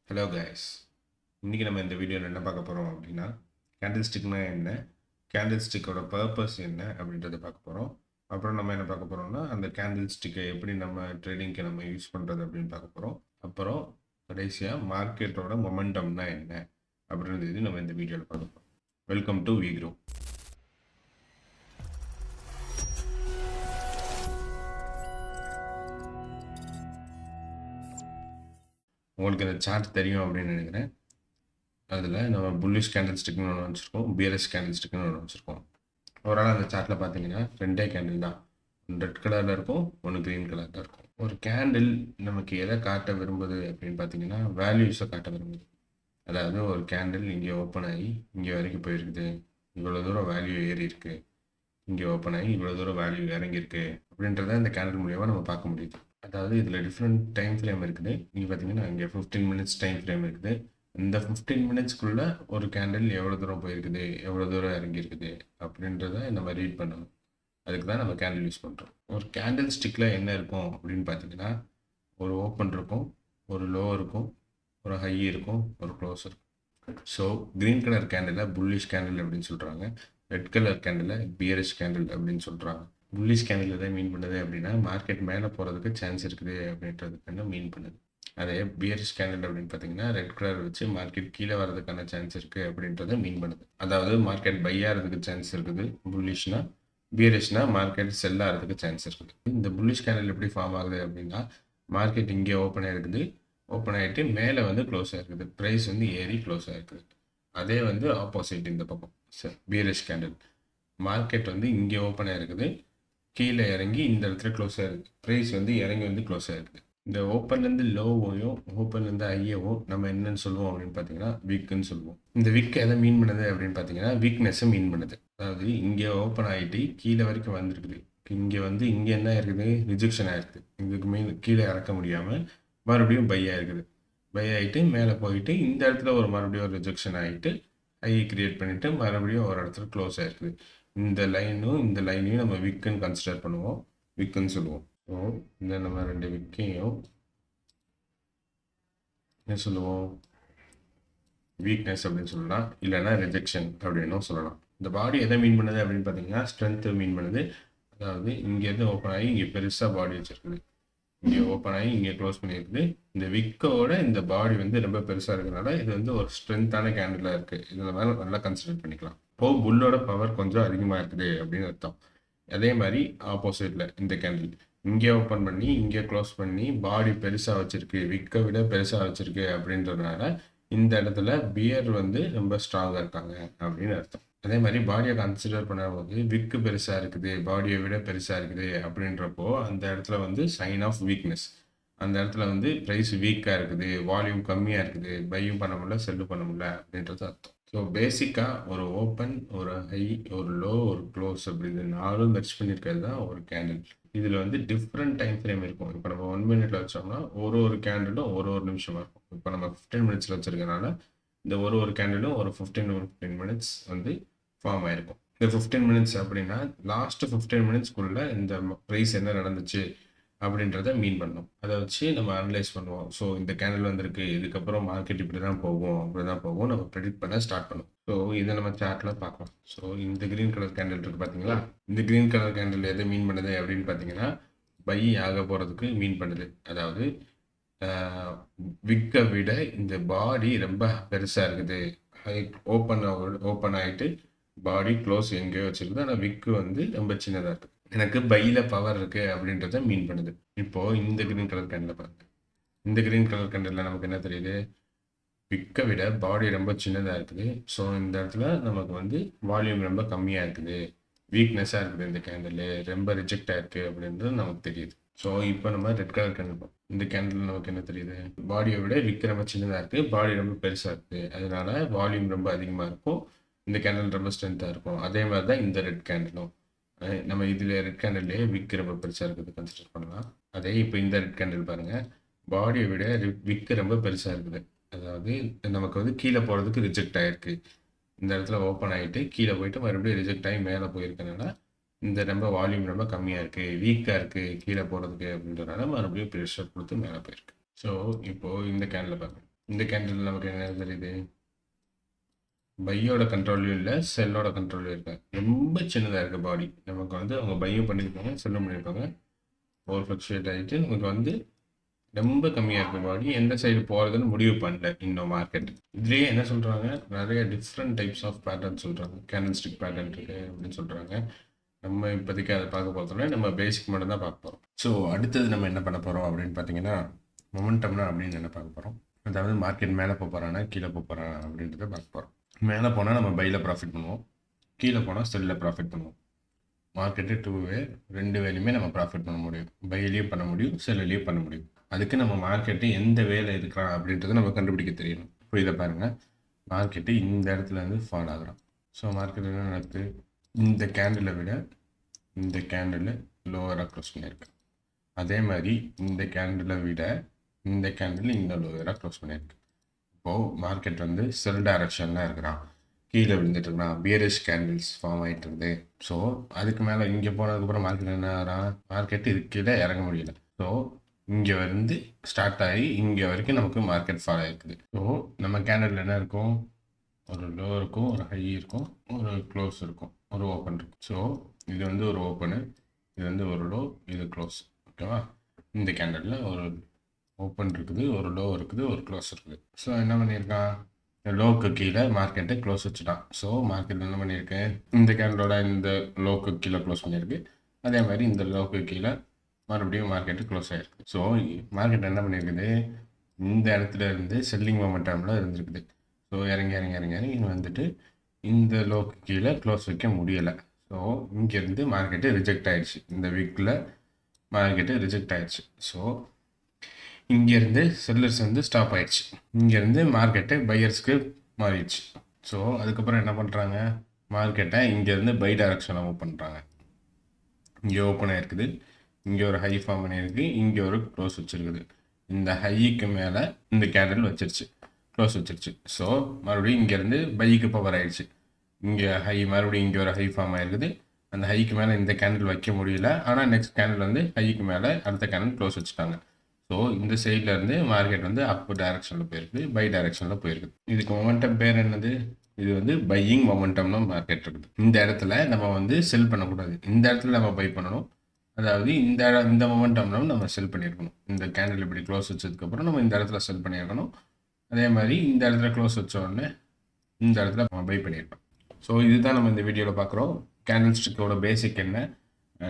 Hello guys, இன்றைக்கி நம்ம இந்த வீடியோவில் என்ன பார்க்க போகிறோம் அப்படின்னா, கேண்டில் ஸ்டிக்னா என்ன, கேண்டில் ஸ்டிக்கோட பர்பஸ் என்ன அப்படின்றத பார்க்க போகிறோம். அப்புறம் நம்ம என்ன பார்க்க போகிறோம்னா, அந்த கேண்டில் ஸ்டிக்கை எப்படி நம்ம ட்ரேடிங்க்கு நம்ம யூஸ் பண்ணுறது அப்படின்னு பார்க்க போகிறோம். அப்புறம் கடைசியாக மார்க்கெட்டோட மொமெண்டம்னா என்ன அப்படின்றது நம்ம இந்த வீடியோவில் பார்க்க போகிறோம். வெல்கம் டு விக்ரோ. உங்களுக்கு இந்த சார்ட் தெரியும் அப்படின்னு நினைக்கிறேன். அதில் நம்ம புல்லிஷ் கேண்டில் ஸ்டிக்னு ஒன்று வச்சுருக்கோம், பியரிஷ் கேண்டில் ஸ்டிக்னு ஒன்று வச்சுருக்கோம். ஓவரால் அந்த சார்ட்டில் பார்த்தீங்கன்னா 2 கேண்டில் தான், ஒன்று ரெட் கலரில் இருக்கும், ஒன்று க்ரீன் கலரில் இருக்கும். ஒரு கேண்டில் நமக்கு எதை காட்ட விரும்புது அப்படின்னு பார்த்தீங்கன்னா, வேல்யூஸை காட்ட விரும்புது. அதாவது ஒரு கேண்டில் இங்கே ஓப்பன் ஆகி இங்கே வரைக்கும் போயிருக்குது, இவ்வளோ தூரம் வேல்யூ ஏறி இருக்கு, இங்கே ஓப்பன் ஆகி இவ்வளோ தூரம் வேல்யூ இறங்கியிருக்கு அப்படின்றத இந்த கேண்டில் மூலியமாக நம்ம பார்க்க முடியுது. அதாவது இதில் டிஃப்ரெண்ட் டைம் ஃப்ரேம் இருக்குது. நீங்கள் பார்த்தீங்கன்னா இங்கே 15 மினிட்ஸ் டைம் ஃப்ரேம் இருக்குது. இந்த 15 மினிட்ஸ்க்குள்ளே ஒரு கேண்டில் எவ்வளோ தூரம் போயிருக்குது, எவ்வளோ தூரம் இறங்கியிருக்குது அப்படின்றத நம்ம ரீட் பண்ணணும். அதுக்கு தான் நம்ம கேண்டில் யூஸ் பண்ணுறோம். ஒரு கேண்டில் ஸ்டிக்கில் என்ன இருக்கும் அப்படின்னு பார்த்தீங்கன்னா, ஒரு ஓப்பன் இருக்கும், ஒரு லோ இருக்கும், ஒரு ஹை இருக்கும், ஒரு க்ளோஸ் இருக்கும். ஸோ க்ரீன் கலர் கேண்டிலை புல்லிஷ் கேண்டில் அப்படின்னு சொல்கிறாங்க, ரெட் கலர் கேண்டிலை பியரிஷ் கேண்டில் அப்படின்னு சொல்கிறாங்க. புல்லிஷ் கேண்டில் எதை மீன் பண்ணுது அப்படின்னா, மார்க்கெட் மேலே போகிறதுக்கு சான்ஸ் இருக்குது அப்படின்றதுக்கு மீன் பண்ணுது. அதே பியரிஷ் கேண்டில் அப்படின்னு பார்த்தீங்கன்னா, ரெட் கலர் வச்சு மார்க்கெட் கீழே வரதுக்கான சான்ஸ் இருக்குது அப்படின்றத மீன் பண்ணுது. அதாவது மார்க்கெட் பை ஆகிறதுக்கு சான்ஸ் இருக்குது புல்லிஷ்னா, பியரிஷ்னா மார்க்கெட் செல் ஆகிறதுக்கு சான்ஸ் இருக்குது. இந்த புல்லிஷ் கேண்டில் எப்படி ஃபார்ம் ஆகுது அப்படின்னா, மார்க்கெட் இங்கே ஓப்பன் ஆகிருக்குது, ஓப்பன் ஆகிட்டு மேலே வந்து க்ளோஸ் ஆகிருக்குது, ப்ரைஸ் வந்து ஏறி க்ளோஸ் ஆகிருக்குது. அதே வந்து ஆப்போசிட் இந்த பக்கம் பியரிஷ் கேண்டில், மார்க்கெட் வந்து இங்கே ஓப்பன் ஆகிருக்குது, கீழே இறங்கி இந்த இடத்துல க்ளோஸ் ஆகிருக்கு, ப்ரைஸ் வந்து இறங்கி வந்து க்ளோஸ் ஆகிருக்கு. இந்த ஓப்பன்லேருந்து லோவையும் ஓப்பன்லேருந்து ஐயவும் நம்ம என்னன்னு சொல்லுவோம் அப்படின்னு பார்த்தீங்கன்னா வீக்குன்னு சொல்லுவோம். இந்த வீக் எதை மீன் பண்ணுது அப்படின்னு பார்த்தீங்கன்னா வீக்னஸை மீன் பண்ணுது. அதாவது இங்கே ஓப்பன் ஆகிட்டு கீழே வரைக்கும் வந்திருக்குது, இங்கே வந்து இங்கே என்ன இருக்குது, ரிஜெக்ஷன் ஆகிருக்குது, இதுக்கு மீன் கீழே இறக்க முடியாமல் மறுபடியும் பை ஆகிருக்குது, பை ஆகிட்டு மேலே போயிட்டு இந்த இடத்துல ஒரு மறுபடியும் ரிஜெக்ஷன் ஆகிட்டு ஐ கிரியேட் பண்ணிவிட்டு மறுபடியும் ஒரு இடத்துல க்ளோஸ் ஆகிருக்குது. இந்த லைனும் இந்த லைனையும் நம்ம விக்குன்னு கன்சிடர் பண்ணுவோம், விக்குன்னு சொல்லுவோம். ஸோ இந்த நம்ம 2 விக்கையும் என்ன சொல்லுவோம், வீக்னஸ் அப்படின்னு சொல்லலாம், இல்லைன்னா ரிஜெக்ஷன் அப்படின்னும் சொல்லலாம். இந்த பாடி எதை மீன் பண்ணுது அப்படின்னு பார்த்தீங்கன்னா ஸ்ட்ரென்த்தை மீன் பண்ணுது. அதாவது இங்கேருந்து ஓப்பன் ஆகி இங்கே பெருசாக பாடி வச்சுருக்குது, இங்கே ஓப்பன் ஆகி இங்கே க்ளோஸ் பண்ணியிருக்குது. இந்த விக்கோட இந்த பாடி வந்து ரொம்ப பெருசாக இருக்கிறனால இது வந்து ஒரு ஸ்ட்ரென்த்தான கேண்டிலாக இருக்குது. இதில் மேலே நல்லா கன்சிடர் பண்ணிக்கலாம். இப்போது புல்லோட பவர் கொஞ்சம் அதிகமாக இருக்குது அப்படின்னு அர்த்தம். அதே மாதிரி ஆப்போசிட்டில் இந்த கேண்டில் இங்கே ஓப்பன் பண்ணி இங்கே க்ளோஸ் பண்ணி பாடி பெருசாக வச்சுருக்கு, விக்கை விட பெருசாக வச்சுருக்கு அப்படின்றதுனால இந்த இடத்துல பியர் வந்து ரொம்ப ஸ்ட்ராங்காக இருக்காங்க அப்படின்னு அர்த்தம். அதே மாதிரி பாடியை கன்சிடர் பண்ணும்போது விக்கு பெருசாக இருக்குது, பாடியை விட பெருசாக இருக்குது அப்படின்றப்போ அந்த இடத்துல வந்து சைன் ஆஃப் வீக்னஸ். அந்த இடத்துல வந்து ப்ரைஸ் வீக்காக இருக்குது, வால்யூம் கம்மியாக இருக்குது, பையும் பண்ண முடியல, செல்லு பண்ண முடியல அப்படின்றது அர்த்தம். ஸோ பேசிக்காக ஒரு ஓப்பன், ஒரு ஹை, ஒரு லோ, ஒரு க்ளோஸ் அப்படி இது 4 மெர்ஜ் பண்ணியிருக்கிறது தான் ஒரு கேண்டில். இதில் வந்து டிஃப்ரெண்ட் டைம் ஃப்ரேம் இருக்கும். இப்போ நம்ம 1 மினிட்ல வச்சோம்னா ஒரு கேண்டிலும் ஒரு நிமிஷமாக இருக்கும். இப்போ நம்ம 15 மினிட்ஸில் வச்சுருக்கனால இந்த ஒரு கேண்டிலும் ஒரு 15 மினிட்ஸ் வந்து ஃபார்ம் ஆகிருக்கும். இந்த 15 மினிட்ஸ் அப்படின்னா லாஸ்ட் 15 மினிட்ஸ்க்குள்ளே இந்த ப்ரைஸ் என்ன நடந்துச்சு அப்படின்றத மீன் பண்ணோம். அதை வச்சு நம்ம அனலைஸ் பண்ணுவோம். ஸோ இந்த கேண்டில் வந்திருக்கு, இதுக்கப்புறம் மார்க்கெட் இப்படி தான் போகும், அப்படி தான் போகும், நம்ம ப்ரெடிக்ட் பண்ண ஸ்டார்ட் பண்ணுவோம். ஸோ இதை நம்ம சார்ட்டில் பார்க்கலாம். ஸோ இந்த க்ரீன் கலர் கேண்டில் இருக்குது பார்த்தீங்களா, இந்த க்ரீன் கலர் கேண்டில் எதை மீன் பண்ணுது அப்படின்னு பார்த்தீங்கன்னா பை ஆக போகிறதுக்கு மீன் பண்ணுது. அதாவது விக்கை விட இந்த பாடி ரொம்ப பெருசாக இருக்குது, ஓப்பன் ஆகிட்டு பாடி க்ளோஸ் எங்கேயோ வச்சுருக்குது, ஆனால் விக்கு வந்து ரொம்ப சின்னதாக இருக்குது, எனக்கு பையில் பவர் இருக்குது அப்படின்றத மீன் பண்ணுது. இப்போது இந்த க்ரீன் கலர் கேண்டில் பாருங்க, இந்த க்ரீன் கலர் கேண்டில் நமக்கு என்ன தெரியுது, விக்கை விட பாடி ரொம்ப சின்னதாக இருக்குது. ஸோ இந்த இடத்துல நமக்கு வந்து வால்யூம் ரொம்ப கம்மியாக இருக்குது, வீக்னஸாக இருக்குது, இந்த கேண்டில் ரொம்ப ரிஜெக்ட் ஆகிருக்கு அப்படின்றது நமக்கு தெரியுது. ஸோ இப்போ நம்ம ரெட் கலர் கேண்டில், இந்த கேண்டில் நமக்கு என்ன தெரியுது, பாடியை விட விக்கு ரொம்ப சின்னதாக இருக்குது, பாடி ரொம்ப பெருசாக இருக்குது, அதனால வால்யூம் ரொம்ப அதிகமாக இருக்கும், இந்த கேண்டில் ரொம்ப ஸ்ட்ரென்த்தாக இருக்கும். அதே மாதிரி தான் இந்த ரெட் கேண்டிலும், நம்ம இதில் ரெட் கேண்டில்லே விக்கு ரொம்ப பெருசாக இருக்குது கன்சிடர் பண்ணலாம். அதே இப்போ இந்த ரெட் கேண்டில் பாருங்கள், பாடியை விட விக்கு ரொம்ப பெருசாக இருக்குது, அதாவது நமக்கு வந்து கீழே போகிறதுக்கு ரிஜெக்ட் ஆகிருக்கு, இந்த இடத்துல ஓப்பன் ஆகிட்டு கீழே போயிட்டு மறுபடியும் ரிஜெக்ட் ஆகி மேலே போயிருக்கனால இந்த ரொம்ப வால்யூம் ரொம்ப கம்மியாக இருக்குது, வீக்காக இருக்குது கீழே போகிறதுக்கு அப்படின்றனால மறுபடியும் ப்ரெஷர் கொடுத்து மேலே போயிருக்கு. ஸோ இப்போது இந்த கேண்டில் பாருங்கள், இந்த கேண்டில் நமக்கு என்ன தெரியுது, பையோட கண்ட்ரோல்லையும் இல்லை, செல்லோட கண்ட்ரோல்லையும் இருக்கு. ரொம்ப சின்னதாக இருக்குது பாடி. நமக்கு வந்து அவங்க பையும் பண்ணியிருப்பாங்க, செல்லும் பண்ணியிருப்பாங்க. ஓவர் ஃப்ளக்சுவேட் ஆகிட்டு நமக்கு வந்து ரொம்ப கம்மியாக இருக்குது பாடி. எந்த சைடு போகிறதுன்னு முடிவு பண்ணல இன்னும் மார்க்கெட். இதுலேயே என்ன சொல்கிறாங்க, நிறைய டிஃப்ரெண்ட் டைப்ஸ் ஆஃப் பேட்டர்ன் சொல்கிறாங்க. கேண்டில் ஸ்டிக் பேட்டர்ன் இருக்குது அப்படின்னு சொல்கிறாங்க. நம்ம இப்போதைக்கு அதை பார்க்க போகிறோம்னா நம்ம பேசிக் மட்டும் தான் பார்க்க போகிறோம். ஸோ அடுத்தது நம்ம என்ன பண்ண போகிறோம் அப்படின்னு பார்த்தீங்கன்னா, மொமெண்டம்னா அப்படின்னு என்ன பார்க்க போகிறோம். அதாவது மார்க்கெட் மேலே போகிறானா கீழே போகிறானா அப்படின்றத பார்க்க போகிறோம். மேலே போனால் நம்ம பையில் ப்ராஃபிட் பண்ணுவோம், கீழே போனால் செல்லில் ப்ராஃபிட் பண்ணுவோம். மார்க்கெட்டு 2 வே, 2 வேலையுமே நம்ம ப்ராஃபிட் பண்ண முடியும். பையிலையும் பண்ண முடியும், செல்லுலேயும் பண்ண முடியும். அதுக்கு நம்ம மார்க்கெட்டு எந்த வேலை இருக்கிறான் அப்படின்றத நம்ம கண்டுபிடிக்க தெரியணும். இப்போ இதை பாருங்கள், மார்க்கெட்டு இந்த இடத்துல இருந்து ஃபால் ஆகுறான். ஸோ மார்க்கெட் என்ன நடக்குது, இந்த கேண்டிலை விட இந்த கேண்டில் லோவராக க்ளோஸ் பண்ணியிருக்கு. அதே மாதிரி இந்த கேண்டிலை விட இந்த கேண்டில் இந்த லோவராக க்ளோஸ் பண்ணியிருக்கு. இப்போது மார்க்கெட் வந்து செல் டைரக்ஷனில் இருக்கிறான், கீழே விழுந்துட்டு இருக்கிறான், பியரிஷ் கேண்டில்ஸ் ஃபார்ம் ஆகிட்டு இருக்குது. ஸோ அதுக்கு மேலே இங்கே போனதுக்கப்புறம் மார்க்கெட் என்ன ஆகிறான், மார்க்கெட்டு இது கீழே இறங்க முடியல. ஸோ இங்கே வந்து ஸ்டார்ட் ஆகி இங்கே வரைக்கும் நமக்கு மார்க்கெட் ஃபால் ஆகிருக்குது. ஸோ நம்ம கேண்டில் என்ன இருக்கும், ஒரு லோ இருக்கும், ஒரு ஹை இருக்கும், ஒரு க்ளோஸ் இருக்கும், ஒரு ஓப்பன் இருக்கும். ஸோ இது வந்து ஒரு ஓப்பனு, இது வந்து ஒரு லோ, இது க்ளோஸ். ஓகேவா, இந்த கேண்டலில் ஒரு ஓப்பன் இருக்குது, ஒரு லோ இருக்குது, ஒரு க்ளோஸ் இருக்குது. ஸோ என்ன பண்ணியிருக்கான், லோக்கு கீழே மார்க்கெட்டை க்ளோஸ் வச்சுட்டான். ஸோ மார்க்கெட் என்ன பண்ணியிருக்கேன், இந்த கேண்டலோட இந்த லோக்கு கீழே க்ளோஸ் பண்ணியிருக்கு. அதே மாதிரி இந்த லோக்கு கீழே மறுபடியும் மார்க்கெட்டு க்ளோஸ் ஆகிருக்கு. ஸோ மார்க்கெட் என்ன பண்ணியிருக்குது, இந்த இடத்துல இருந்து செல்லிங் மொமெண்டமில் இருந்திருக்குது. ஸோ இறங்கி இறங்கி இறங்கி இறங்கி வந்துட்டு இந்த லோக்கு கீழே க்ளோஸ் வைக்க முடியலை. ஸோ இங்கேருந்து மார்க்கெட்டு ரிஜெக்ட் ஆகிடுச்சு. இந்த வீக்கில் மார்க்கெட்டு ரிஜெக்ட் ஆகிடுச்சு. ஸோ இங்கேருந்து செல்லர்ஸ் வந்து ஸ்டாப் ஆயிடுச்சு, இங்கேருந்து மார்க்கெட்டு பையர்ஸ்க்கு மாறிடுச்சு. ஸோ அதுக்கப்புறம் என்ன பண்ணுறாங்க, மார்க்கெட்டை இங்கேருந்து பை டைரக்ஷனில் மூவ் பண்ணுறாங்க. இங்கே ஓப்பன் ஆகிருக்குது, இங்கே ஒரு ஹை ஃபார்ம் பண்ணியிருக்கு, இங்கே ஒரு க்ளோஸ் வச்சுருக்குது. இந்த ஹைக்கு மேலே இந்த கேண்டில் வச்சிருச்சு, க்ளோஸ் வச்சிருச்சு. ஸோ மறுபடியும் இங்கேருந்து பைக்கு பவர் ஆகிடுச்சு. இங்கே ஹை, மறுபடியும் இங்கே ஒரு ஹை ஃபார்ம் ஆகிருக்குது. அந்த ஹைக்கு மேலே இந்த கேண்டில் வைக்க முடியல, ஆனால் நெக்ஸ்ட் கேண்டில் வந்து ஹைக்கு மேலே அடுத்த கேண்டில் க்ளோஸ் வச்சுட்டாங்க. ஸோ இந்த சைடில் இருந்து மார்க்கெட் வந்து அப் டைரக்ஷனில் போயிருக்குது, பை டைரக்ஷனில் போயிருக்குது. இதுக்கு மொமெண்டம் பேர் என்னது, இது வந்து பையிங் மொமெண்டம்னு மார்க்கெட் இருக்குது. இந்த இடத்துல நம்ம வந்து செல் பண்ணக்கூடாது, இந்த இடத்துல நம்ம பை பண்ணணும். அதாவது இந்த மொமெண்டம்ல நம்ம செல் பண்ணியிருக்கணும். இந்த கேண்டில் இப்படி க்ளோஸ் வச்சதுக்கப்புறம் நம்ம இந்த இடத்துல செல் பண்ணியிருக்கணும். அதே மாதிரி இந்த இடத்துல க்ளோஸ் வச்ச உடனே இந்த இடத்துல நம்ம பை பண்ணியிருக்கோம். ஸோ இதுதான் நம்ம இந்த வீடியோவில் பார்க்குறோம். கேண்டில் ஸ்டிக்கோட பேசிக் என்ன,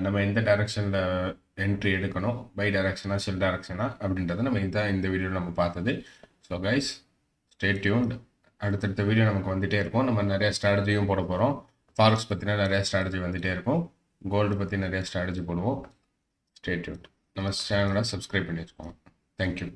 நம்ம எந்த டைரக்ஷனில் என்ட்ரி எடுக்கணும், பை டைரக்ஷனா செல் டைரக்ஷனா அப்படின்றத நம்ம இதுதான் இந்த வீடியோவில் நம்ம பார்த்தது. So guys, stay tuned. அடுத்தடுத்த வீடியோ நமக்கு வந்துகிட்டே இருக்கும். நம்ம நிறைய ஸ்ட்ராட்டஜியும் போட போகிறோம். ஃபாரெக்ஸ் பற்றினா நிறைய ஸ்ட்ராட்டஜி வந்துகிட்டே இருக்கும். கோல்டு பற்றி நிறைய ஸ்ட்ராட்டஜி போடுவோம். Stay tuned. நம்ம சேனலை சப்ஸ்கிரைப் பண்ணி வச்சுக்கோங்க. தேங்க்யூ.